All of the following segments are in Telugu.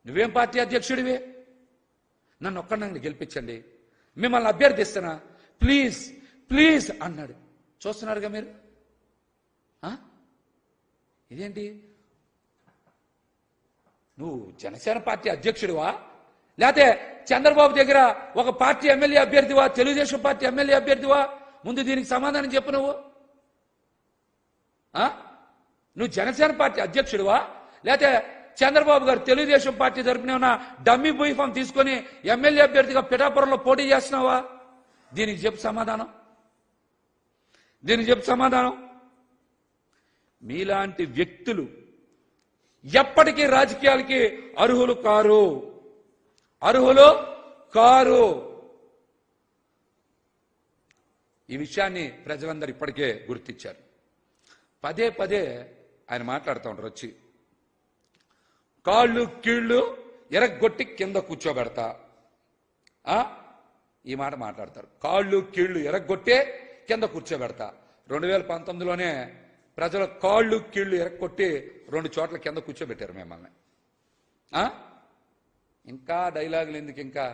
నువ్వేం పార్టీ అధ్యక్షుడివే? నన్ను ఒక్కడిని గెలిపించండి, మిమ్మల్ని అభ్యర్థిస్తున్నా, ప్లీజ్ ప్లీజ్ అన్నాడు. చూస్తున్నారుగా మీరు. ఇదేంటి? నువ్వు జనసేన పార్టీ అధ్యక్షుడివా, లేకపోతే చంద్రబాబు దగ్గర ఒక పార్టీ ఎమ్మెల్యే అభ్యర్థివా, తెలుగుదేశం పార్టీ ఎమ్మెల్యే అభ్యర్థివా? ముందు దీనికి సమాధానం చెప్పు. నువ్వు జనసేన పార్టీ అధ్యక్షుడివా, లేకపోతే చంద్రబాబు గారు తెలుగుదేశం పార్టీ తరపున ఉన్న డమ్మీ బూయిఫామ్ తీసుకొని ఎమ్మెల్యే అభ్యర్థిగా పిఠాపురంలో పోటీ చేస్తున్నావా? దీనికి చెప్పు సమాధానం. దీనికి చెప్పు సమాధానం. మీలాంటి వ్యక్తులు ఎప్పటికీ రాజకీయాలకి అర్హులు కారు. ఈ విషయాన్ని ప్రజలందరూ ఇప్పటికే గుర్తించారు. పదే పదే ఆయన మాట్లాడుతూ ఉంటారు, వచ్చి కాళ్ళు కీళ్లు ఎరగొట్టి కింద కూర్చోబెడతా. ఈ మాట మాట్లాడతారు. కాళ్ళు కీళ్లు ఎరగొట్టే కింద కూర్చోబెడతా. 2019లోనే ప్రజల కాళ్ళు కీళ్లు ఎరగొట్టి 2 చోట్ల కింద కూర్చోబెట్టారు మిమ్మల్ని. ఇంకా డైలాగులు ఎందుకు? ఇంకా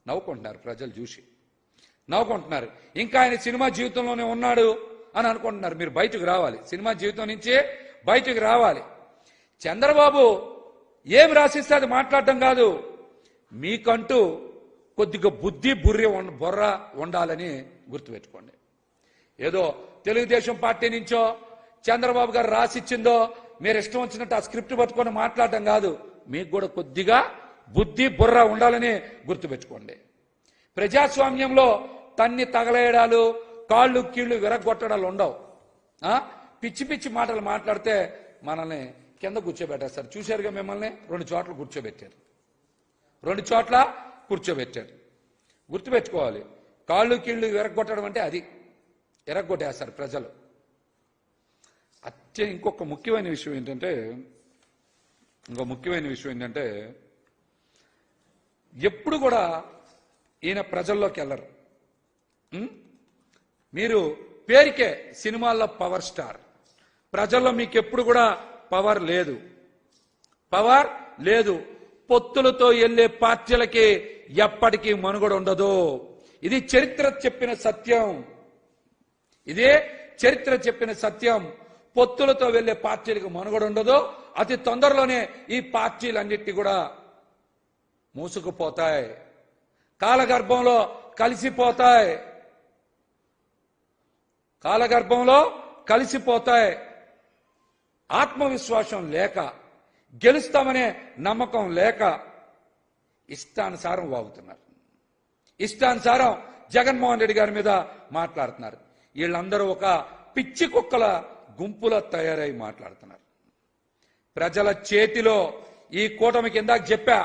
నవ్వుకుంటున్నారు ప్రజలు చూసి, నవ్వుకుంటున్నారు. ఇంకా ఆయన సినిమా జీవితంలోనే ఉన్నాడు అని అనుకుంటున్నారు. మీరు బయటకు రావాలి, సినిమా జీవితం నుంచి బయటకు రావాలి. చంద్రబాబు ఏం రాసిస్తే అది మాట్లాడటం కాదు, మీకంటూ కొద్దిగా బుద్ధి బుర్ర ఉండాలని గుర్తుపెట్టుకోండి. ఏదో తెలుగుదేశం పార్టీ నుంచో చంద్రబాబు గారు రాసిచ్చిందో మీరు ఇష్టం వచ్చినట్టు ఆ స్క్రిప్ట్ పట్టుకొని మాట్లాడటం కాదు, మీకు కూడా కొద్దిగా బుద్ధి బుర్ర ఉండాలని గుర్తుపెట్టుకోండి. ప్రజాస్వామ్యంలో తన్ని తగలేయడాలు, కాళ్ళు కీళ్లు విరగొట్టడాలు ఉండవు. పిచ్చి పిచ్చి మాటలు మాట్లాడితే మనల్ని కింద కూర్చోబెట్టేస్తారు. చూశారుగా మిమ్మల్ని 2 చోట్ల కూర్చోబెట్టారు. 2 చోట్ల కూర్చోబెట్టారు. గుర్తుపెట్టుకోవాలి. కాళ్ళు కీళ్లు విరగొట్టడం అంటే అది, ఎరగొట్టేస్తారు ప్రజలు. ఇంకొక ముఖ్యమైన విషయం ఏంటంటే ఎప్పుడు కూడా ఈయన ప్రజల్లోకి వెళ్ళరు. మీరు పేరుకే సినిమాల్లో పవర్ స్టార్, ప్రజల్లో మీకు ఎప్పుడు కూడా పవర్ లేదు. పొత్తులతో వెళ్లే పార్టీలకి ఎప్పటికీ మనుగడ ఉండదు. ఇది చరిత్ర చెప్పిన సత్యం. పొత్తులతో వెళ్లే పార్టీలకు మనుగడ ఉండదు. అతి తొందరలోనే ఈ పార్టీలన్నిటి కూడా మూసుకుపోతాయి, కాలగర్భంలో కలిసిపోతాయి. ఆత్మవిశ్వాసం లేక, గెలుస్తామనే నమ్మకం లేక ఇష్టానుసారం వాగుతున్నారు. ఇష్టానుసారం జగన్మోహన్ రెడ్డి గారి మీద మాట్లాడుతున్నారు. వీళ్ళందరూ ఒక పిచ్చి కుక్కల గుంపులో తయారై మాట్లాడుతున్నారు. ప్రజల చేతిలో ఈ కూటమికి ఇందాక చెప్పా,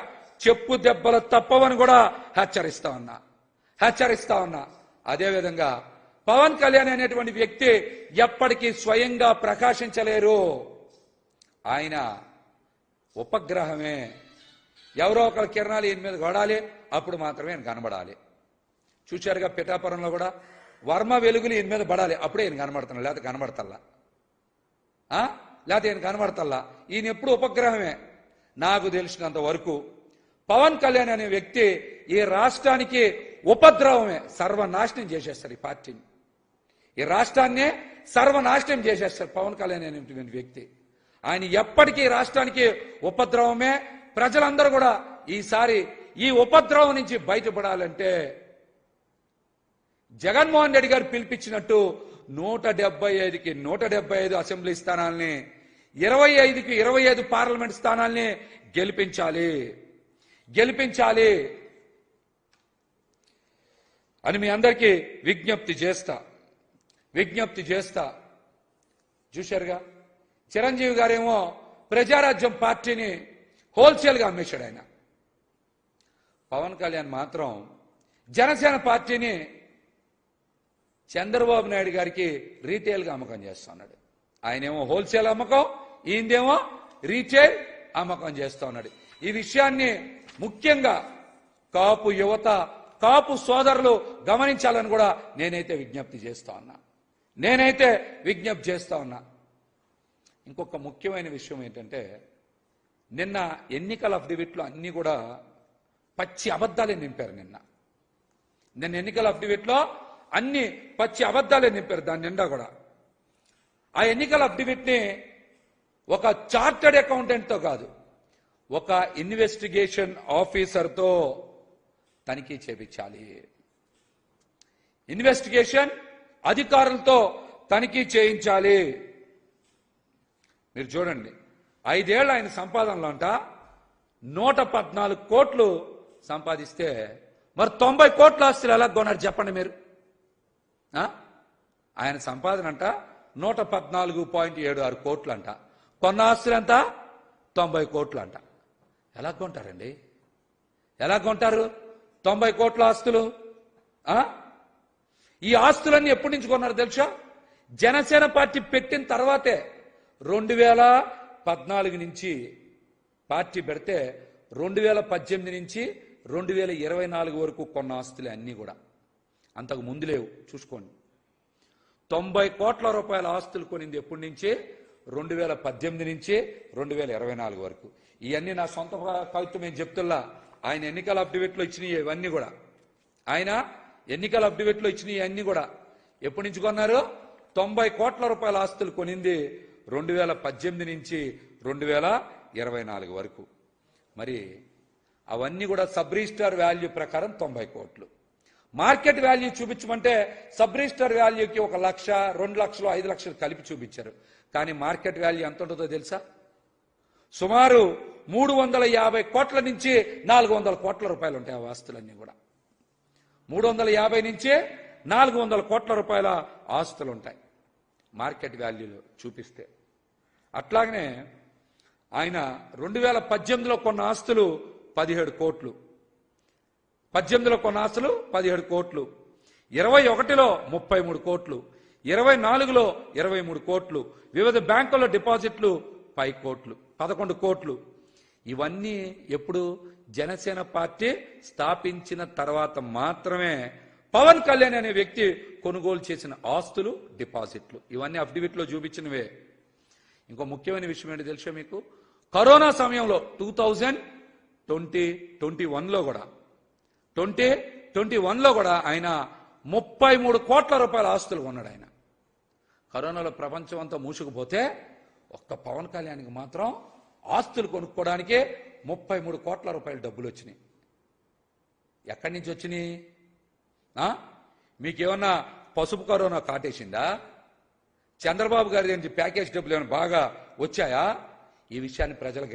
చెప్పు దెబ్బలు తప్పవని కూడా హెచ్చరిస్తా ఉన్నా. అదేవిధంగా పవన్ కళ్యాణ్ అనేటువంటి వ్యక్తి ఎప్పటికీ స్వయంగా ప్రకాశించలేరు. ఆయన ఉపగ్రహమే. ఎవరో ఒకరి కిరణాలు ఈయన మీద పడాలి, అప్పుడు మాత్రమే ఆయన కనబడాలి. చూశారుగా పిఠాపురంలో కూడా వర్మ వెలుగులు ఈయన మీద పడాలి, అప్పుడే ఈయన కనబడుతున్నాడు, లేకపోతే కనబడతల్లా. ఈయన ఎప్పుడు ఉపగ్రహమే. నాకు తెలిసినంత వరకు పవన్ కళ్యాణ్ అనే వ్యక్తి ఈ రాష్ట్రానికి ఉపద్రవమే. సర్వనాశనం చేసేస్తారు ఈ పార్టీని, ఈ రాష్ట్రాన్నే సర్వనాశనం చేసేస్తారు పవన్ కళ్యాణ్ అనేటువంటి వ్యక్తి. ఆయన ఎప్పటికీ రాష్ట్రానికి ఉపద్రవమే. ప్రజలందరూ కూడా ఈసారి ఈ ఉపద్రవం నుంచి బయటపడాలంటే జగన్మోహన్ రెడ్డి గారు పిలిపించినట్టు 175కి 175 అసెంబ్లీ స్థానాల్ని, 25కి 25 పార్లమెంట్ స్థానాల్ని గెలిపించాలి అని మీ అందరికీ విజ్ఞప్తి చేస్తా. చూశారుగా చిరంజీవి గారేమో ప్రజారాజ్యం పార్టీని హోల్సేల్గా అమ్మేశాడు ఆయన. పవన్ కళ్యాణ్ మాత్రం జనసేన పార్టీని చంద్రబాబు నాయుడు గారికి రీటైల్గా అమ్మకం చేస్తున్నాడు. ఆయనేమో హోల్సేల్ అమ్మకం, ఈయనదేమో రీటైల్ అమ్మకం చేస్తా ఉన్నాడు. ఈ విషయాన్ని ముఖ్యంగా కాపు యువత, కాపు సోదరులు గమనించాలని కూడా నేనైతే విజ్ఞప్తి చేస్తా ఉన్నా. ఇంకొక ముఖ్యమైన విషయం ఏంటంటే, నిన్న ఎన్నికల అఫిడవిట్లో అన్ని కూడా పచ్చి అబద్ధాలే నింపారు. నిన్న ఎన్నికల అఫిడవిట్లో అన్ని పచ్చి అబద్ధాలే నింపారు. దాని నిండా కూడా ఆ ఎన్నికల అఫిడవిట్ని ఒక చార్టర్డ్ అకౌంటెంట్తో కాదు, ఒక ఇన్వెస్టిగేషన్ ఆఫీసర్తో తనిఖీ చేయించాలి. ఇన్వెస్టిగేషన్ అధికారులతో తనిఖీ చేయించాలి. మీరు చూడండి, 5 ఏళ్ళు ఆయన సంపాదనలో అంట 114 కోట్లు సంపాదిస్తే మరి 90 కోట్ల ఆస్తులు ఎలా కొన్నారు చెప్పండి మీరు? ఆయన సంపాదన అంట 114.76 కోట్లు అంట, కొన్న ఆస్తులు అంట 90 కోట్లు అంట. ఎలా కొంటారండి? ఎలా కొంటారు 90 కోట్ల ఆస్తులు? ఈ ఆస్తులన్నీ ఎప్పటి నుంచి కొన్నారు తెలుసా? జనసేన పార్టీ పెట్టిన తర్వాతే 2014 నుంచి పార్టీ పెడితే 2018 నుంచి 2024 వరకు కొన్న ఆస్తులే అన్నీ కూడా. అంతకు ముందు లేవు, చూసుకోండి. 90 కోట్ల రూపాయల ఆస్తులు కొనింది ఎప్పటి నుంచి? 2018 నుంచి 2024 వరకు. ఇవన్నీ నా సొంత కవిత్వం ఏం చెప్తున్నా. ఆయన ఎన్నికల అఫిడవిట్లో ఇచ్చినవి ఇవన్నీ కూడా, ఆయన ఎన్నికల అఫిడవిట్లో ఇచ్చినవి అన్నీ కూడా ఎప్పటి నుంచి కొన్నారు? 90 కోట్ల రూపాయల ఆస్తులు కొనింది 2018 నుంచి 2024 వరకు. మరి అవన్నీ కూడా సబ్ రిజిస్టార్ వాల్యూ ప్రకారం 90 కోట్లు. మార్కెట్ వాల్యూ చూపించమంటే సబ్ రిజిస్టార్ వాల్యూకి 1 లక్ష, 2 లక్షలు, 5 లక్షలు కలిపి చూపించారు. కానీ మార్కెట్ వాల్యూ ఎంత ఉంటుందో తెలుసా? సుమారు 350 కోట్ల నుంచి 400 కోట్ల రూపాయలు ఉంటాయి ఆ ఆస్తులన్నీ కూడా. 350 నుంచి 400 కోట్ల రూపాయల ఆస్తులు ఉంటాయి మార్కెట్ వాల్యూలో చూపిస్తే. అట్లాగనే ఆయన 2018లో కొన్న ఆస్తులు 17 కోట్లు, 18లో కొన్న ఆస్తులు 17 కోట్లు, 21లో 33 కోట్లు, 24లో 23 కోట్లు, వివిధ బ్యాంకుల్లో డిపాజిట్లు 5 కోట్లు, 11 కోట్లు. ఇవన్నీ ఎప్పుడు? జనసేన పార్టీ స్థాపించిన తర్వాత మాత్రమే పవన్ కళ్యాణ్ అనే వ్యక్తి కొనుగోలు చేసిన ఆస్తులు, డిపాజిట్లు. ఇవన్నీ అఫిడవిట్లో చూపించినవే. ఇంకో ముఖ్యమైన విషయం ఏంటి తెలుసా మీకు? కరోనా సమయంలో 2021లో కూడా 2021లో కూడా ఆయన 33 కోట్ల రూపాయల ఆస్తులు కొన్నాడు. ఆయన కరోనాలో ప్రపంచం అంతా మూసుకుపోతే ఒక్క పవన్ కళ్యాణ్కి మాత్రం ఆస్తులు కొనుక్కోవడానికే 33 కోట్ల రూపాయల డబ్బులు వచ్చినాయి. ఎక్కడి నుంచి వచ్చినాయి? మీకేమన్నా పసుపు కరోనా కాటేసిందా? చంద్రబాబు గారి నుంచి ప్యాకేజ్ డబ్బులు ఏమైనా బాగా వచ్చాయా? ఈ విషయాన్ని ప్రజలు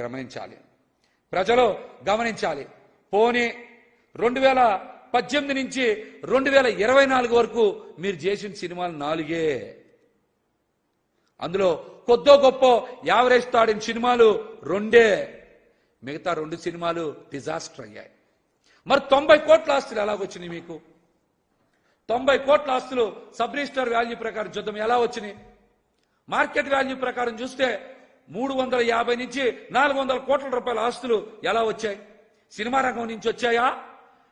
గమనించాలి. పోనీ 2018 నుంచి 2024 వరకు మీరు చేసిన సినిమాలు 4. అందులో కొద్దో గొప్ప యావరేజ్ తాడిన సినిమాలు 2. మిగతా 2 సినిమాలు డిజాస్టర్ అయ్యాయి. మరి 90 కోట్ల ఆస్తులు ఎలాగొచ్చినాయి మీకు? 90 కోట్ల ఆస్తులు సబ్ రిజిస్టార్ వాల్యూ ప్రకారం చూద్దాం ఎలా వచ్చినాయి. మార్కెట్ వాల్యూ ప్రకారం చూస్తే 350 నుంచి 400 కోట్ల రూపాయల ఆస్తులు ఎలా వచ్చాయి? సినిమా రంగం నుంచి వచ్చాయా?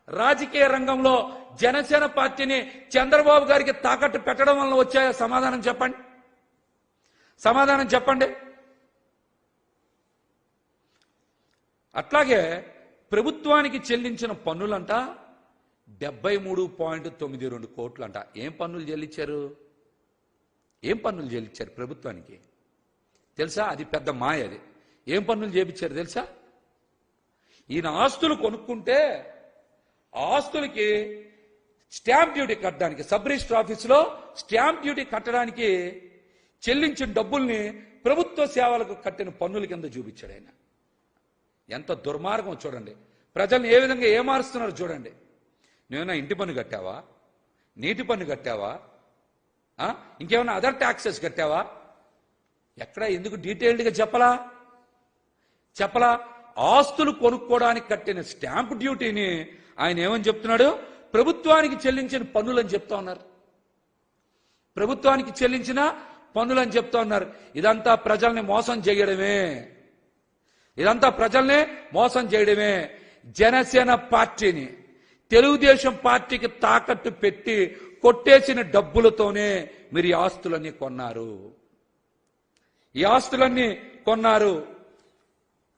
రాజకీయ రంగంలో జనసేన పార్టీని చంద్రబాబు గారికి తాకట్టు పెట్టడం వల్ల వచ్చాయా? సమాధానం చెప్పండి. అట్లాగే ప్రభుత్వానికి చెల్లించిన పన్నులంట 73.92 కోట్లంట. ఏం పన్నులు చెల్లించారు ప్రభుత్వానికి తెలుసా? అది పెద్ద మాయ. అది ఏం పన్నులు చేపించారు తెలుసా? ఈయన ఆస్తులు కొనుక్కుంటే ఆస్తులకి స్టాంప్ డ్యూటీ కట్టడానికి, సబ్ రిజిస్టర్ ఆఫీసులో స్టాంప్ డ్యూటీ కట్టడానికి చెల్లించిన డబ్బుల్ని ప్రభుత్వ సేవలకు కట్టిన పన్నుల కింద చూపించాడు ఆయన. ఎంత దుర్మార్గం చూడండి. ప్రజల్ని ఏ విధంగా ఏమారుస్తున్నారు చూడండి. నువ్వేనా ఇంటి పన్ను కట్టావా? నీటి పన్ను కట్టావా? ఇంకేమైనా అదర్ ట్యాక్సెస్ కట్టావా? ఎక్కడ ఎందుకు డీటెయిల్డ్గా చెప్పలా? ఆస్తులు కొనుక్కోవడానికి కట్టిన స్టాంప్ డ్యూటీని ఆయన ఏమని చెప్తున్నాడు? ప్రభుత్వానికి చెల్లించిన పన్నులని చెప్తా ఉన్నారు. ప్రభుత్వానికి చెల్లించిన పన్నులని చెప్తా ఉన్నారు. ఇదంతా ప్రజల్ని మోసం చేయడమే. జనసేన పార్టీని తెలుగుదేశం పార్టీకి తాకట్టు పెట్టి కొట్టేసిన డబ్బులతోనే మీరు ఈ ఆస్తులన్నీ కొన్నారు.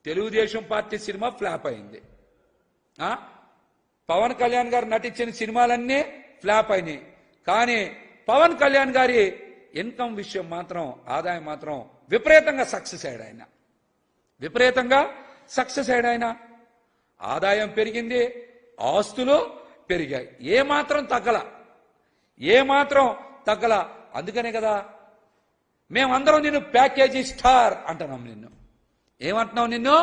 తెలుగుదేశం పార్టీ సినిమా ఫ్లాప్ అయింది. పవన్ కళ్యాణ్ గారు నటించిన సినిమాలన్నీ ఫ్లాప్ అయినాయి. కానీ పవన్ కళ్యాణ్ గారి ఇన్కమ్ విషయం మాత్రం, ఆదాయం మాత్రం విపరీతంగా సక్సెస్ అయ్యాడు. ఆయన విపరీతంగా సక్సెస్ అయ్యాడు. ఆయన ఆదాయం పెరిగింది, ఆస్తులు పెరిగాయి, ఏమాత్రం తగ్గల. అందుకనే కదా మేమందరం నిన్ను ప్యాకేజీ స్టార్ అంటున్నాం. నిన్ను ఏమంటున్నావు? నిన్ను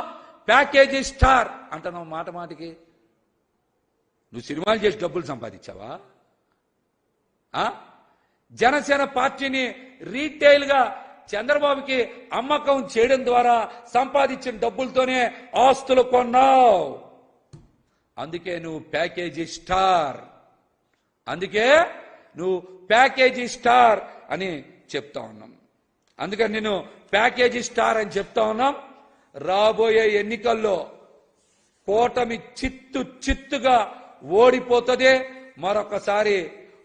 ప్యాకేజీ స్టార్ అంటున్నావు. మాట మాటికి నువ్వు సినిమాలు చేసి డబ్బులు సంపాదించావా? జనసేన పార్టీని రీటైల్ గా చంద్రబాబుకి అమ్మకం చేయడం ద్వారా సంపాదించిన డబ్బులతోనే ఆస్తులు కొన్నావు. అందుకే నువ్వు ప్యాకేజీ స్టార్ అని చెప్తా ఉన్నాం. అందుకని నేను ప్యాకేజీ స్టార్ అని చెప్తా ఉన్నాం. రాబోయే ఎన్నికల్లో కూటమి చిత్తుగా ఓడిపోతుంది. మరొకసారి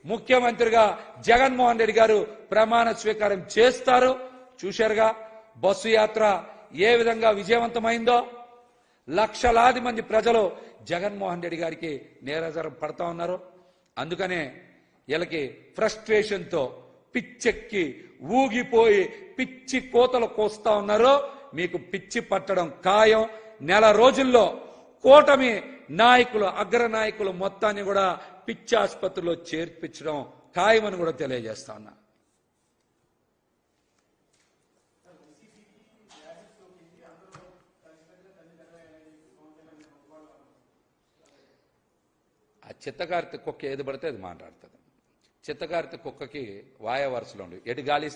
ముఖ్యమంత్రిగా జగన్మోహన్ రెడ్డి గారు ప్రమాణ స్వీకారం చేస్తారు. చూశారుగా బస్సు యాత్ర ఏ విధంగా విజయవంతమైందో. లక్షలాది మంది ప్రజలు జగన్మోహన్ రెడ్డి గారికి నీరాజనం పడతా ఉన్నారు. అందుకనే వీళ్ళకి ఫ్రస్ట్రేషన్తో పిచ్చెక్కి ఊగిపోయి పిచ్చి కోతలు కోస్తా ఉన్నారు. మీకు పిచ్చి పట్టడం ఖాయం. నెల రోజుల్లో కూటమి నాయకులు, అగ్ర నాయకులు మొత్తాన్ని కూడా పిచ్చి ఆసుపత్రిలో చేర్పించడం ఖాయమని కూడా తెలియజేస్తా ఉన్నా. ఆ చిత్తకారిత కుక్క ఏది పడితే అది మాట్లాడుతుంది. చిత్తకారిత కుక్కకి వాయ వరుసలో ఉండి ఎటు గాలి